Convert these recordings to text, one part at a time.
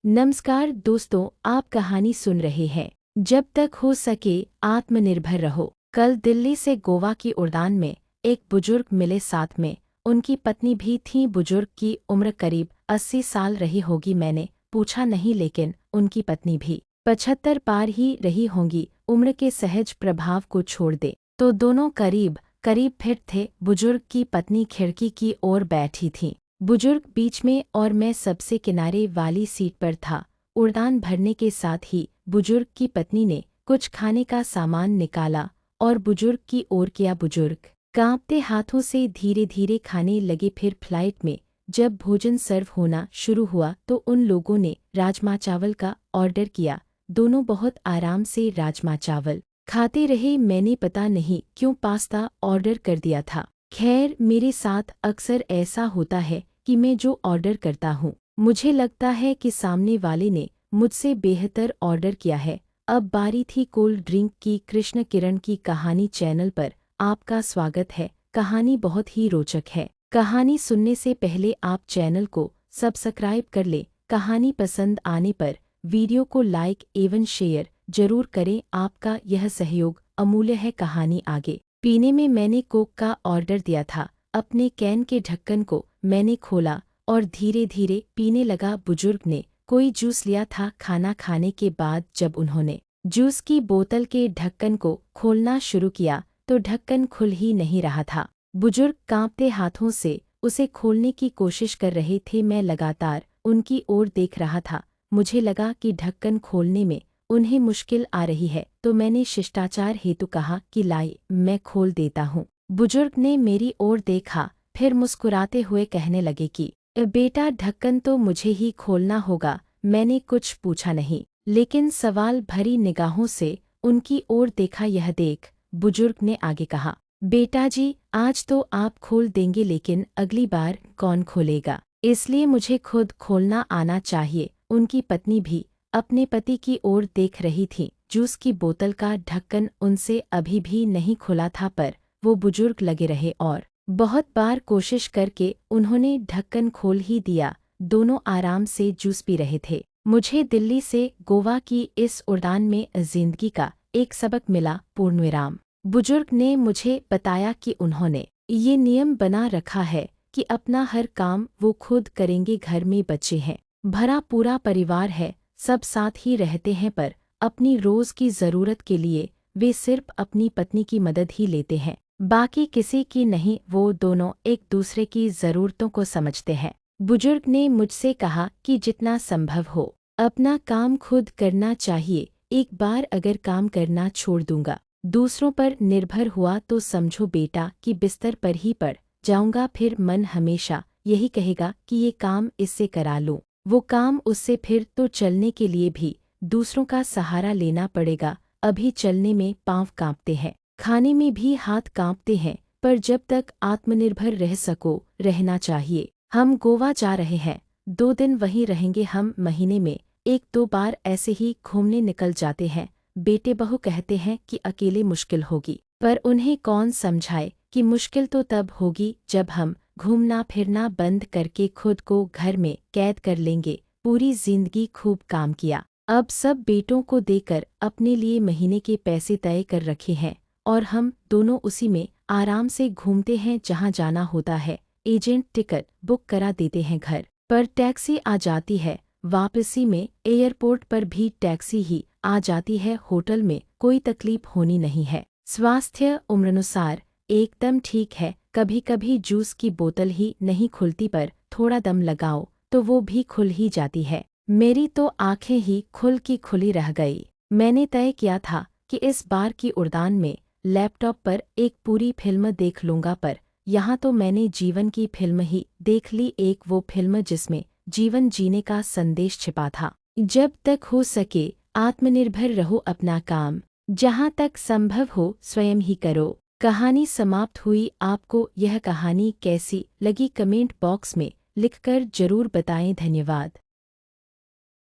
नमस्कार दोस्तों, आप कहानी सुन रहे हैं। जब तक हो सके आत्मनिर्भर रहो। कल दिल्ली से गोवा की उड़ान में एक बुजुर्ग मिले, साथ में उनकी पत्नी भी थी। बुजुर्ग की उम्र करीब 80 साल रही होगी। मैंने पूछा नहीं, लेकिन उनकी पत्नी भी 75 पार ही रही होंगी। उम्र के सहज प्रभाव को छोड़ दे तो दोनों करीब करीब फिट थे। बुजुर्ग की पत्नी खिड़की की ओर बैठी थी, बुजुर्ग बीच में और मैं सबसे किनारे वाली सीट पर था। उड़ान भरने के साथ ही बुजुर्ग की पत्नी ने कुछ खाने का सामान निकाला और बुजुर्ग की ओर किया। बुजुर्ग कांपते हाथों से धीरे धीरे खाने लगे। फिर फ्लाइट में जब भोजन सर्व होना शुरू हुआ तो उन लोगों ने राजमा चावल का ऑर्डर किया। दोनों बहुत आराम से राजमा चावल खाते रहे। मैंने पता नहीं क्यों पास्ता ऑर्डर कर दिया था। खैर, मेरे साथ अक्सर ऐसा होता है कि मैं जो ऑर्डर करता हूँ, मुझे लगता है कि सामने वाले ने मुझसे बेहतर ऑर्डर किया है। अब बारी थी कोल्ड ड्रिंक की। कृष्ण किरण की कहानी चैनल पर आपका स्वागत है। कहानी बहुत ही रोचक है। कहानी सुनने से पहले आप चैनल को सब्सक्राइब कर ले। कहानी पसंद आने पर वीडियो को लाइक एवं शेयर जरूर करें। आपका यह सहयोग अमूल्य है। कहानी आगे। पीने में मैंने कोक का ऑर्डर दिया था। अपने कैन के ढक्कन को मैंने खोला और धीरे धीरे पीने लगा। बुजुर्ग ने कोई जूस लिया था। खाना खाने के बाद जब उन्होंने जूस की बोतल के ढक्कन को खोलना शुरू किया तो ढक्कन खुल ही नहीं रहा था। बुजुर्ग कांपते हाथों से उसे खोलने की कोशिश कर रहे थे। मैं लगातार उनकी ओर देख रहा था। मुझे लगा कि ढक्कन खोलने में उन्हें मुश्किल आ रही है, तो मैंने शिष्टाचार हेतु कहा कि लाई, मैं खोल देता हूँ। बुजुर्ग ने मेरी ओर देखा, फिर मुस्कुराते हुए कहने लगे कि बेटा, ढक्कन तो मुझे ही खोलना होगा। मैंने कुछ पूछा नहीं, लेकिन सवाल भरी निगाहों से उनकी ओर देखा। यह देख बुजुर्ग ने आगे कहा, बेटा जी, आज तो आप खोल देंगे, लेकिन अगली बार कौन खोलेगा? इसलिए मुझे खुद खोलना आना चाहिए। उनकी पत्नी भी अपने पति की ओर देख रही थी। जूस की बोतल का ढक्कन उनसे अभी भी नहीं खुला था, पर वो बुजुर्ग लगे रहे और बहुत बार कोशिश करके उन्होंने ढक्कन खोल ही दिया। दोनों आराम से जूस पी रहे थे। मुझे दिल्ली से गोवा की इस उड़ान में जिंदगी का एक सबक मिला। पूर्णविराम। बुजुर्ग ने मुझे बताया कि उन्होंने ये नियम बना रखा है कि अपना हर काम वो खुद करेंगे। घर में बच्चे हैं, भरा पूरा परिवार है, सब साथ ही रहते हैं, पर अपनी रोज की जरूरत के लिए वे सिर्फ अपनी पत्नी की मदद ही लेते हैं, बाकी किसी की नहीं। वो दोनों एक दूसरे की जरूरतों को समझते हैं। बुजुर्ग ने मुझसे कहा कि जितना संभव हो अपना काम खुद करना चाहिए। एक बार अगर काम करना छोड़ दूंगा, दूसरों पर निर्भर हुआ, तो समझो बेटा कि बिस्तर पर ही पड़ जाऊंगा। फिर मन हमेशा यही कहेगा कि ये काम इससे करा लूं, वो काम उससे, फिर तो चलने के लिए भी दूसरों का सहारा लेना पड़ेगा। अभी चलने में पांव कांपते हैं, खाने में भी हाथ कांपते हैं, पर जब तक आत्मनिर्भर रह सको, रहना चाहिए। हम गोवा जा रहे हैं, 2 दिन वहीं रहेंगे। हम महीने में 1-2 बार ऐसे ही घूमने निकल जाते हैं। बेटे बहू कहते हैं कि अकेले मुश्किल होगी, पर उन्हें कौन समझाए कि मुश्किल तो तब होगी जब हम घूमना फिरना बंद करके खुद को घर में कैद कर लेंगे। पूरी जिंदगी खूब काम किया, अब सब बेटों को देकर अपने लिए महीने के पैसे तय कर रखे हैं, और हम दोनों उसी में आराम से घूमते हैं। जहाँ जाना होता है एजेंट टिकट बुक करा देते हैं, घर पर टैक्सी आ जाती है, वापसी में एयरपोर्ट पर भी टैक्सी ही आ जाती है। होटल में कोई तकलीफ होनी नहीं है। स्वास्थ्य उम्रानुसार एकदम ठीक है। कभी कभी जूस की बोतल ही नहीं खुलती, पर थोड़ा दम लगाओ तो वो भी खुल ही जाती है। मेरी तो आंखें ही खुल की खुली रह गई। मैंने तय किया था कि इस बार की उड़ान में लैपटॉप पर एक पूरी फिल्म देख लूंगा, पर यहाँ तो मैंने जीवन की फिल्म ही देख ली। एक वो फिल्म जिसमें जीवन जीने का संदेश छिपा था। जब तक हो सके आत्मनिर्भर रहो, अपना काम जहाँ तक संभव हो स्वयं ही करो। कहानी समाप्त हुई। आपको यह कहानी कैसी लगी कमेंट बॉक्स में लिखकर जरूर बताएं। धन्यवाद।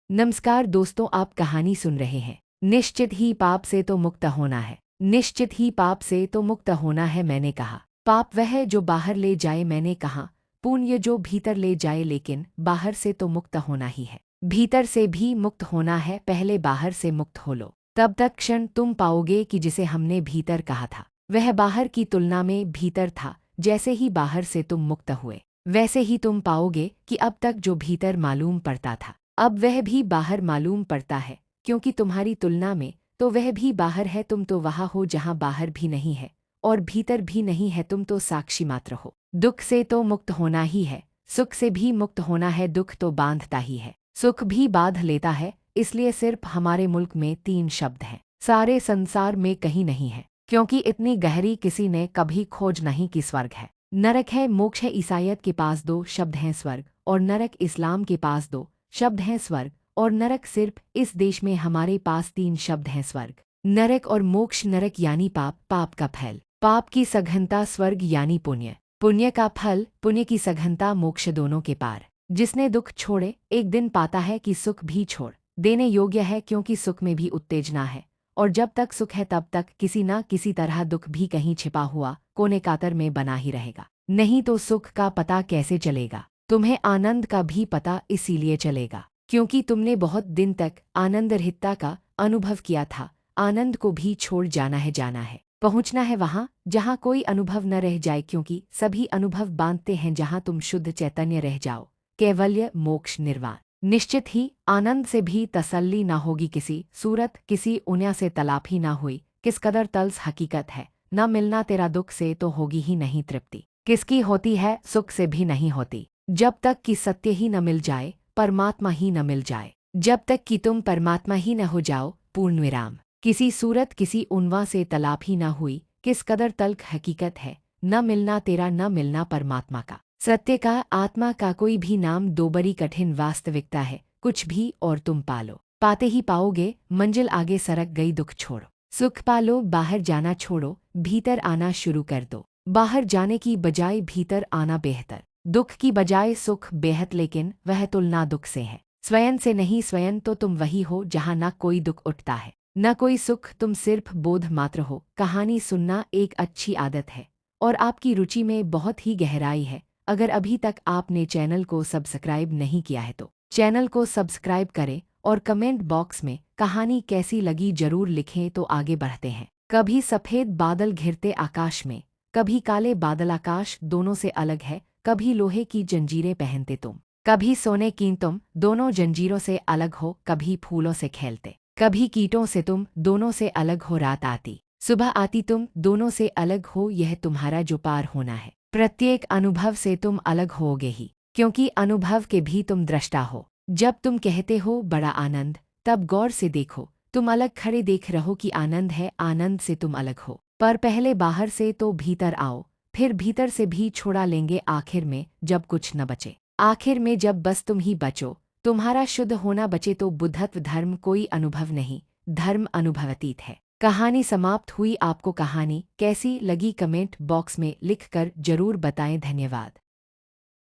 नमस्कार दोस्तों, आप कहानी सुन रहे हैं। निश्चित ही पाप से तो मुक्त होना है, निश्चित ही पाप से तो मुक्त होना है। मैंने कहा पाप वह जो बाहर ले जाए, मैंने कहा पुण्य जो भीतर ले जाए, लेकिन बाहर से तो मुक्त होना ही है। भीतर से भी मुक्त होना है, पहले बाहर से मुक्त हो लो। तब तक क्षण तुम पाओगे कि जिसे हमने भीतर कहा था वह बाहर की तुलना में भीतर था। जैसे ही बाहर से तुम मुक्त हुए वैसे ही तुम पाओगे कि अब तक जो भीतर मालूम पड़ता था अब वह भी बाहर मालूम पड़ता है, क्योंकि तुम्हारी तुलना में तो वह भी बाहर है। तुम तो वहाँ हो जहाँ बाहर भी नहीं है और भीतर भी नहीं है, तुम तो साक्षी मात्र हो। दुख से तो मुक्त होना ही है, सुख से भी मुक्त होना है। दुख तो बांधता ही है, सुख भी बांध लेता है। इसलिए सिर्फ हमारे मुल्क में 3 शब्द हैं, सारे संसार में कहीं नहीं है, क्योंकि इतनी गहरी किसी ने कभी खोज नहीं कि स्वर्ग है, नरक है, मोक्ष है। ईसाईयत के पास 2 शब्द हैं, स्वर्ग और नरक। इस्लाम के पास 2 शब्द हैं, स्वर्ग और नरक। सिर्फ इस देश में हमारे पास 3 शब्द हैं, स्वर्ग, नरक और मोक्ष। नरक यानी पाप, पाप का फल, पाप की सघनता। स्वर्ग यानी पुण्य, पुण्य का फल, पुण्य की सघनता। मोक्ष दोनों के पार। जिसने दुख छोड़े एक दिन पाता है कि सुख भी छोड़ देने योग्य है, क्योंकि सुख में भी उत्तेजना है और जब तक सुख है तब तक किसी न किसी तरह दुख भी कहीं छिपा हुआ कोने कातर में बना ही रहेगा। नहीं तो सुख का पता कैसे चलेगा? तुम्हें आनंद का भी पता इसीलिए चलेगा क्योंकि तुमने बहुत दिन तक आनंद रहितता का अनुभव किया था। आनंद को भी छोड़ जाना है, पहुंचना है वहां जहां कोई अनुभव न रह जाए, क्योंकि सभी अनुभव बांधते हैं जहां तुम शुद्ध चैतन्य रह जाओ। कैवल्य, मोक्ष, निर्वाण। निश्चित ही आनंद से भी तसल्ली ना होगी किसी सूरत, किसी उन्या से तलाफी ना हुई। किस कदर तल्स हकीकत है, न मिलना तेरा दुख से तो होगी ही नहीं तृप्ति। किसकी होती है, सुख से भी नहीं होती, जब तक कि सत्य ही न मिल जाए, परमात्मा ही न मिल जाए। जब तक कि तुम परमात्मा ही न हो जाओ, पूर्ण विराम। किसी सूरत, किसी उन्वा से तलाफी ना हुई। किस कदर तल्ख हकीकत है, न मिलना तेरा, न मिलना परमात्मा का, सत्य का, आत्मा का। कोई भी नाम दो बड़ी कठिन वास्तविकता है, कुछ भी और तुम पालो, पाते ही पाओगे। मंजिल आगे सरक गई, दुख छोड़ो, सुख पालो। बाहर जाना छोड़ो, भीतर आना शुरू कर दो। बाहर जाने की बजाय भीतर आना बेहतर, दुख की बजाय सुख बेहद। लेकिन वह तुलना दुख से है, स्वयं से नहीं। स्वयं तो तुम वही हो जहाँ न कोई दुख उठता है न कोई सुख, तुम सिर्फ बोध मात्र हो। कहानी सुनना एक अच्छी आदत है और आपकी रुचि में बहुत ही गहराई है। अगर अभी तक आपने चैनल को सब्सक्राइब नहीं किया है तो चैनल को सब्सक्राइब करें और कमेंट बॉक्स में कहानी कैसी लगी जरूर लिखें। तो आगे बढ़ते हैं। कभी सफ़ेद बादल घिरते आकाश में, कभी काले बादल आकाश दोनों से अलग है। कभी लोहे की जंजीरें पहनते तुम, कभी सोने की तुम, दोनों जंजीरों से अलग हो। कभी फूलों से खेलते, कभी कीटों से तुम, दोनों से अलग हो। रात आती सुबह आती, तुम दोनों से अलग हो। यह तुम्हारा जो पार होना है, प्रत्येक अनुभव से तुम अलग होगे ही, क्योंकि अनुभव के भी तुम दृष्टा हो। जब तुम कहते हो बड़ा आनंद, तब गौर से देखो, तुम अलग खड़े देख रहो कि आनंद है। आनंद से तुम अलग हो, पर पहले बाहर से तो भीतर आओ, फिर भीतर से भी छोड़ा लेंगे। आखिर में जब कुछ न बचे, आखिर में जब बस तुम ही बचो, तुम्हारा शुद्ध होना बचे, तो बुद्धत्व धर्म कोई अनुभव नहीं, धर्म अनुभवातीत है। कहानी समाप्त हुई। आपको कहानी कैसी लगी कमेंट बॉक्स में लिखकर जरूर बताएं। धन्यवाद।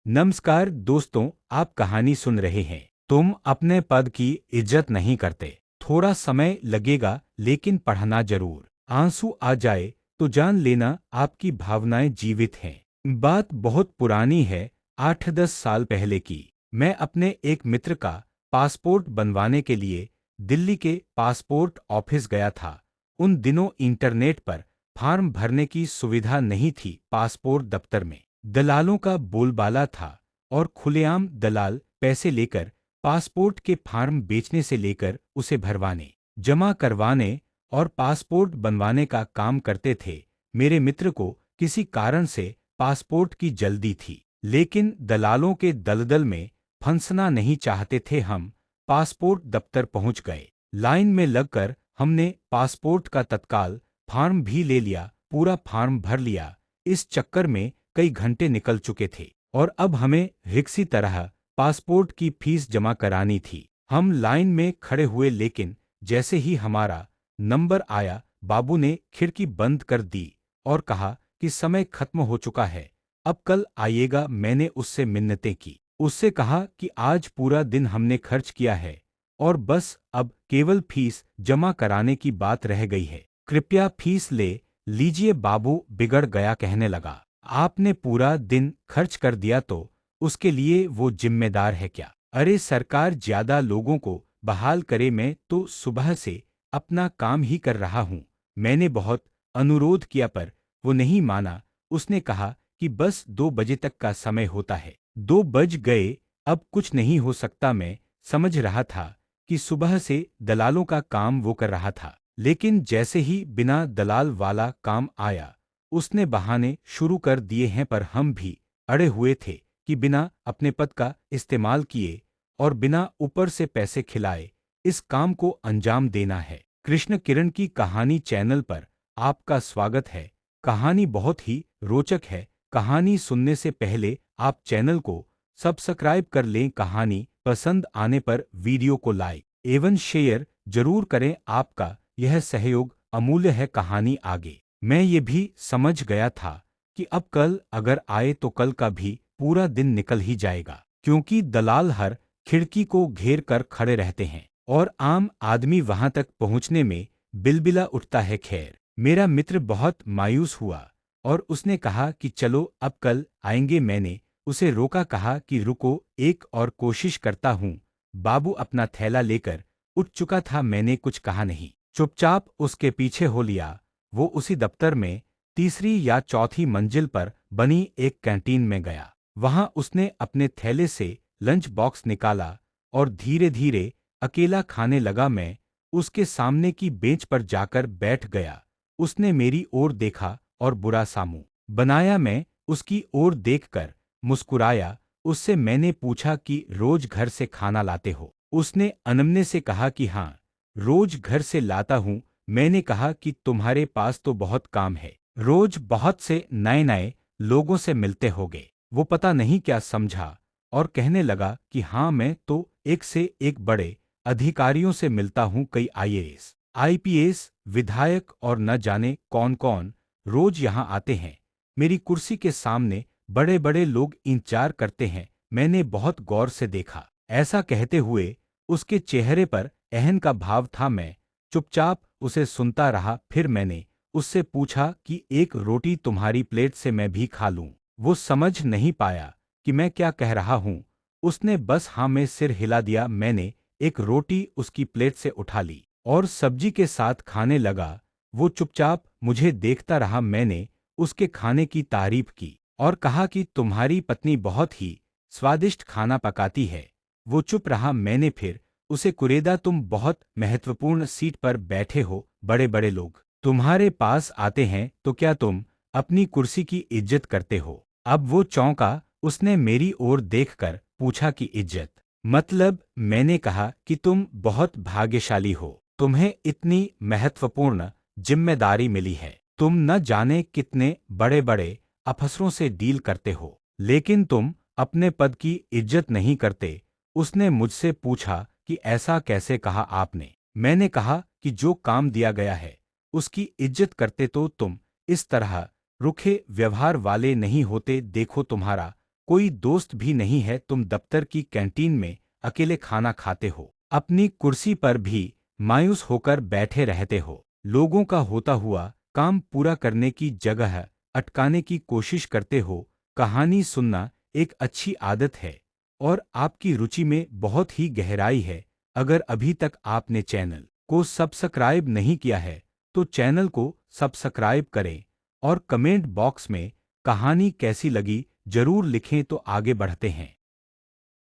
नमस्कार दोस्तों, आप कहानी सुन रहे हैं। तुम अपने पद की इज्जत नहीं करते। थोड़ा समय लगेगा लेकिन पढ़ना जरूर। आंसू आ जाए तो जान लेना आपकी भावनाएं जीवित हैं। बात बहुत पुरानी है, 8-10 साल पहले की। मैं अपने एक मित्र का पासपोर्ट बनवाने के लिए दिल्ली के पासपोर्ट ऑफिस गया था। उन दिनों इंटरनेट पर फॉर्म भरने की सुविधा नहीं थी। पासपोर्ट दफ्तर में दलालों का बोलबाला था और खुलेआम दलाल पैसे लेकर पासपोर्ट के फॉर्म बेचने से लेकर उसे भरवाने, जमा करवाने और पासपोर्ट बनवाने का काम करते थे। मेरे मित्र को किसी कारण से पासपोर्ट की जल्दी थी, लेकिन दलालों के दलदल में फंसना नहीं चाहते थे हम। पासपोर्ट दफ्तर पहुंच गए। लाइन में लगकर हमने पासपोर्ट का तत्काल फॉर्म भी ले लिया, पूरा फॉर्म भर लिया। इस चक्कर में कई घंटे निकल चुके थे और अब हमें रिक्सी तरह पासपोर्ट की फीस जमा करानी थी। हम लाइन में खड़े हुए, लेकिन जैसे ही हमारा नंबर आया, बाबू ने खिड़की बंद कर दी और कहा कि समय खत्म हो चुका है, अब कल आइएगा। मैंने उससे मिन्नतें की, उससे कहा कि आज पूरा दिन हमने खर्च किया है और बस अब केवल फीस जमा कराने की बात रह गई है, कृपया फीस ले लीजिए। बाबू बिगड़ गया, कहने लगा, आपने पूरा दिन खर्च कर दिया तो उसके लिए वो जिम्मेदार है क्या? अरे सरकार ज्यादा लोगों को बहाल करे, मैं तो सुबह से अपना काम ही कर रहा हूँ। मैंने बहुत अनुरोध किया पर वो नहीं माना। उसने कहा कि बस 2 बजे तक का समय होता है। 2 बज गए, अब कुछ नहीं हो सकता। मैं समझ रहा था कि सुबह से दलालों का काम वो कर रहा था, लेकिन जैसे ही बिना दलाल वाला काम आया उसने बहाने शुरू कर दिए हैं। पर हम भी अड़े हुए थे कि बिना अपने पद का इस्तेमाल किए और बिना ऊपर से पैसे खिलाए इस काम को अंजाम देना है। कृष्ण किरण की कहानी चैनल पर आपका स्वागत है। कहानी बहुत ही रोचक है। कहानी सुनने से पहले आप चैनल को सब्सक्राइब कर लें। कहानी पसंद आने पर वीडियो को लाइक एवं शेयर जरूर करें। आपका यह सहयोग अमूल्य है। कहानी आगे। मैं ये भी समझ गया था कि अब कल अगर आए तो कल का भी पूरा दिन निकल ही जाएगा, क्योंकि दलाल हर खिड़की को घेर कर खड़े रहते हैं और आम आदमी वहां तक पहुंचने में बिलबिला उठता है। खैर, मेरा मित्र बहुत मायूस हुआ और उसने कहा कि चलो अब कल आएंगे। मैंने उसे रोका, कहा कि रुको, एक और कोशिश करता हूँ। बाबू अपना थैला लेकर उठ चुका था। मैंने कुछ कहा नहीं, चुपचाप उसके पीछे हो लिया। वो उसी दफ्तर में तीसरी या चौथी मंजिल पर बनी एक कैंटीन में गया। वहां उसने अपने थैले से लंच बॉक्स निकाला और धीरे धीरे अकेला खाने लगा। मैं उसके सामने की बेंच पर जाकर बैठ गया। उसने मेरी ओर देखा और बुरा सा मुंह बनाया। मैं उसकी ओर देखकर मुस्कुराया। उससे मैंने पूछा कि रोज घर से खाना लाते हो? उसने अनमने से कहा कि हाँ, रोज घर से लाता हूँ। मैंने कहा कि तुम्हारे पास तो बहुत काम है, रोज बहुत से नए नए लोगों से मिलते होगे। वो पता नहीं क्या समझा और कहने लगा कि हाँ, मैं तो एक से एक बड़े अधिकारियों से मिलता हूँ। कई आईएएस, आईपीएस, विधायक और न जाने कौन कौन रोज यहाँ आते हैं। मेरी कुर्सी के सामने बड़े बड़े लोग इंतजार करते हैं। मैंने बहुत गौर से देखा। ऐसा कहते हुए उसके चेहरे पर अहन का भाव था। मैं चुपचाप उसे सुनता रहा। फिर मैंने उससे पूछा कि एक रोटी तुम्हारी प्लेट से मैं भी खा लूं? वो समझ नहीं पाया कि मैं क्या कह रहा हूं। उसने बस हाँ में सिर हिला दिया। मैंने एक रोटी उसकी प्लेट से उठा ली और सब्जी के साथ खाने लगा। वो चुपचाप मुझे देखता रहा। मैंने उसके खाने की तारीफ की और कहा कि तुम्हारी पत्नी बहुत ही स्वादिष्ट खाना पकाती है। वो चुप रहा। मैंने फिर उसे कुरेदा, तुम बहुत महत्वपूर्ण सीट पर बैठे हो, बड़े बड़े लोग तुम्हारे पास आते हैं तो क्या तुम अपनी कुर्सी की इज्जत करते हो? अब वो चौंका। उसने मेरी ओर देखकर पूछा कि इज्जत मतलब? मैंने कहा कि तुम बहुत भाग्यशाली हो, तुम्हें इतनी महत्वपूर्ण जिम्मेदारी मिली है। तुम न जाने कितने बड़े बड़े अफसरों से डील करते हो, लेकिन तुम अपने पद की इज्जत नहीं करते। उसने मुझसे पूछा कि ऐसा कैसे कहा आपने? मैंने कहा कि जो काम दिया गया है उसकी इज्जत करते तो तुम इस तरह रुखे व्यवहार वाले नहीं होते। देखो, तुम्हारा कोई दोस्त भी नहीं है। तुम दफ्तर की कैंटीन में अकेले खाना खाते हो, अपनी कुर्सी पर भी मायूस होकर बैठे रहते हो। लोगों का होता हुआ काम पूरा करने की जगह अटकाने की कोशिश करते हो। कहानी सुनना एक अच्छी आदत है और आपकी रुचि में बहुत ही गहराई है। अगर अभी तक आपने चैनल को सब्सक्राइब नहीं किया है तो चैनल को सब्सक्राइब करें और कमेंट बॉक्स में कहानी कैसी लगी जरूर लिखें। तो आगे बढ़ते हैं।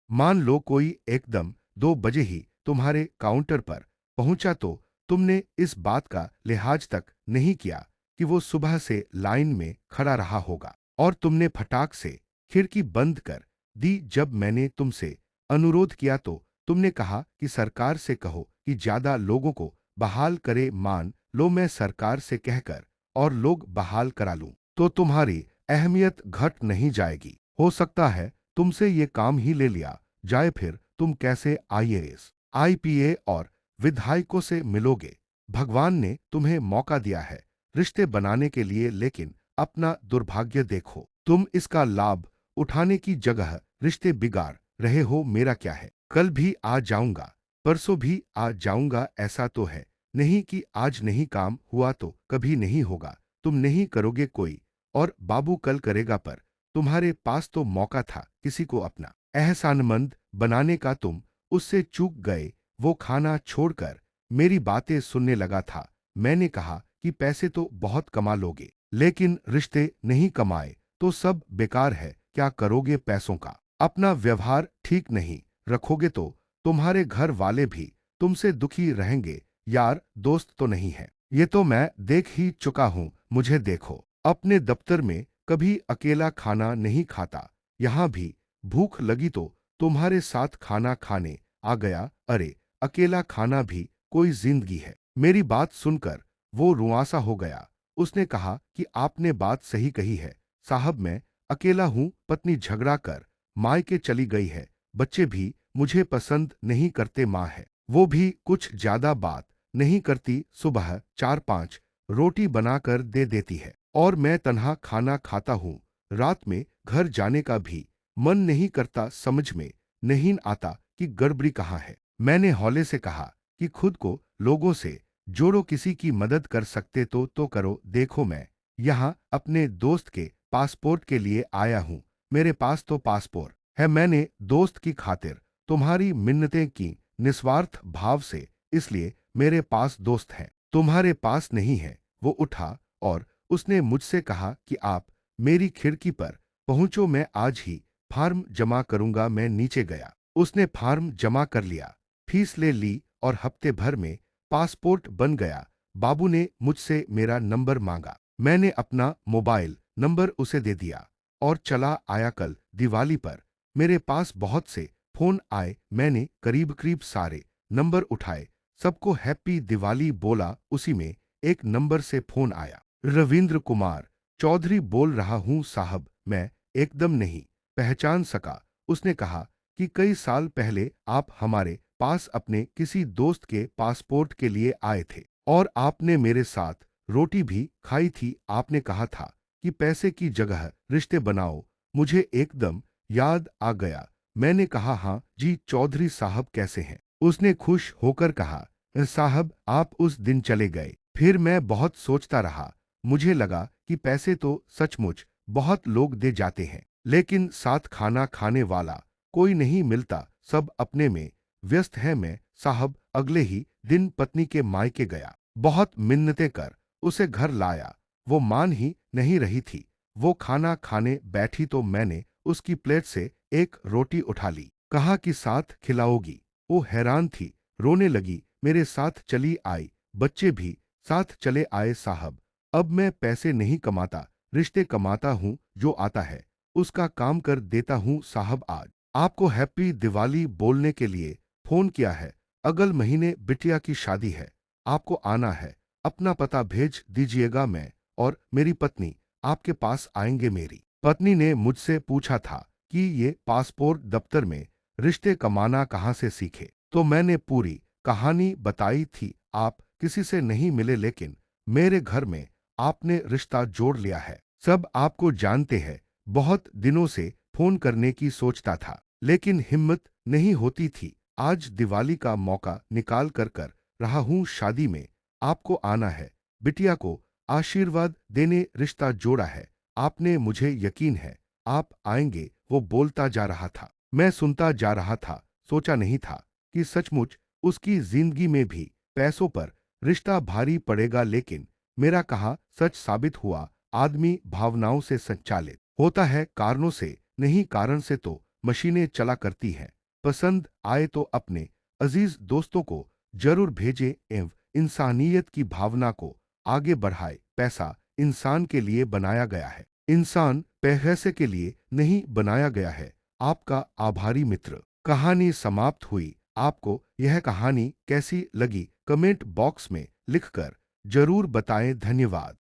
मान लो कोई एकदम 2 बजे ही तुम्हारे काउंटर पर पहुंचा तो तुमने इस बात का लिहाज तक नहीं किया कि वो सुबह से लाइन में खड़ा रहा होगा और तुमने फटाक से खिड़की बंद कर दी। जब मैंने तुमसे अनुरोध किया तो तुमने कहा कि सरकार से कहो कि ज्यादा लोगों को बहाल करे। मान लो मैं सरकार से कहकर और लोग बहाल करा लूं तो तुम्हारी अहमियत घट नहीं जाएगी। हो सकता है तुमसे ये काम ही ले लिया जाए, फिर तुम कैसे आईएएस, आईपीए और विधायकों से मिलोगे? भगवान ने तुम्हें मौका दिया है रिश्ते बनाने के लिए, लेकिन अपना दुर्भाग्य देखो, तुम इसका लाभ उठाने की जगह रिश्ते बिगाड़ रहे हो। मेरा क्या है, कल भी आ जाऊंगा, परसों भी आ जाऊंगा। ऐसा तो है नहीं कि आज नहीं काम हुआ तो कभी नहीं होगा। तुम नहीं करोगे कोई और बाबू कल करेगा, पर तुम्हारे पास तो मौका था किसी को अपना एहसानमंद बनाने का तुम उससे चूक गए। वो खाना छोड़कर मेरी बातें सुनने लगा था। मैंने कहा कि पैसे तो बहुत कमा लोगे, लेकिन रिश्ते नहीं कमाए तो सब बेकार है। क्या करोगे पैसों का? अपना व्यवहार ठीक नहीं रखोगे तो तुम्हारे घर वाले भी तुमसे दुखी रहेंगे। यार दोस्त तो नहीं है, ये तो मैं देख ही चुका हूं। मुझे देखो, अपने दफ्तर में कभी अकेला खाना नहीं खाता, यहां भी भूख लगी तो तुम्हारे साथ खाना खाने आ गया। अरे अकेला खाना भी कोई जिंदगी है? मेरी बात सुनकर वो रुआंसा हो गया। उसने कहा कि आपने बात सही कही है साहब, मैं अकेला हूं। पत्नी झगड़ा कर मायके चली गई है, बच्चे भी मुझे पसंद नहीं करते। माँ है, वो भी कुछ ज्यादा बात नहीं करती। सुबह 4-5 रोटी बनाकर दे देती है और मैं तन्हा खाना खाता हूँ। रात में घर जाने का भी मन नहीं करता। समझ में नहीं आता कि गड़बड़ी कहाँ है। मैंने हौले से कहा कि खुद को लोगों से जोड़ो, किसी की मदद कर सकते तो करो। देखो, मैं यहाँ अपने दोस्त के पासपोर्ट के लिए आया हूँ। मेरे पास तो पासपोर्ट है, मैंने दोस्त की खातिर तुम्हारी मिन्नतें की निस्वार्थ भाव से, इसलिए मेरे पास दोस्त है, तुम्हारे पास नहीं है। वो उठा और उसने मुझसे कहा कि आप मेरी खिड़की पर पहुंचो, मैं आज ही फॉर्म जमा करूंगा। मैं नीचे गया, उसने फॉर्म जमा कर लिया, फीस ले ली और हफ्ते भर में पासपोर्ट बन गया। बाबू ने मुझसे मेरा नंबर मांगा, मैंने अपना मोबाइल नंबर उसे दे दिया और चला आया। कल दिवाली पर मेरे पास बहुत से फोन आए, मैंने करीब करीब सारे नंबर उठाए, सबको हैप्पी दिवाली बोला। उसी में एक नंबर से फोन आया। रविंद्र कुमार चौधरी बोल रहा हूं साहब। मैं एकदम नहीं पहचान सका। उसने कहा कि कई साल पहले आप हमारे पास अपने किसी दोस्त के पासपोर्ट के लिए आए थे और आपने मेरे साथ रोटी भी खाई थी। आपने कहा था कि पैसे की जगह रिश्ते बनाओ। मुझे एकदम याद आ गया। मैंने कहा हाँ जी चौधरी साहब, कैसे हैं? उसने खुश होकर कहा साहब, आप उस दिन चले गए, फिर मैं बहुत सोचता रहा। मुझे लगा कि पैसे तो सचमुच बहुत लोग दे जाते हैं, लेकिन साथ खाना खाने वाला कोई नहीं मिलता, सब अपने में व्यस्त है। मैं साहब अगले ही दिन पत्नी के मायके गया, बहुत मिन्नतें कर उसे घर लाया। वो मान ही नहीं रही थी। वो खाना खाने बैठी तो मैंने उसकी प्लेट से एक रोटी उठा ली, कहा कि साथ खिलाओगी? वो हैरान थी, रोने लगी, मेरे साथ चली आई, बच्चे भी साथ चले आए। साहब अब मैं पैसे नहीं कमाता, रिश्ते कमाता हूँ। जो आता है उसका काम कर देता हूँ। साहब आज आपको हैप्पी दिवाली बोलने के लिए फोन किया है। अगल महीने बिटिया की शादी है, आपको आना है, अपना पता भेज दीजिएगा। मैं और मेरी पत्नी आपके पास आएंगे। मेरी पत्नी ने मुझसे पूछा था कि ये पासपोर्ट दफ्तर में रिश्ते कमाना कहाँ से सीखे, तो मैंने पूरी कहानी बताई थी। आप किसी से नहीं मिले, लेकिन मेरे घर में आपने रिश्ता जोड़ लिया है। सब आपको जानते हैं। बहुत दिनों से फोन करने की सोचता था, लेकिन हिम्मत नहीं होती थी। आज दिवाली का मौका निकाल कर रहा हूँ। शादी में आपको आना है, बिटिया को आशीर्वाद देने रिश्ता जोड़ा है। आपने मुझे यकीन है आप आएंगे। वो बोलता जा रहा था, मैं सुनता जा रहा था। सोचा नहीं था कि सचमुच उसकी जिंदगी में भी पैसों पर रिश्ता भारी पड़ेगा, लेकिन मेरा कहा सच साबित हुआ। आदमी भावनाओं से संचालित होता है, कारणों से नहीं। कारण से तो मशीनें चला करती हैं। पसंद आए तो अपने अजीज दोस्तों को जरूर भेजे एवं इंसानियत की भावना को आगे बढ़ाए। पैसा इंसान के लिए बनाया गया है, इंसान पैसे के लिए नहीं बनाया गया है। आपका आभारी मित्र। कहानी समाप्त हुई। आपको यह कहानी कैसी लगी कमेंट बॉक्स में लिखकर जरूर बताएं। धन्यवाद।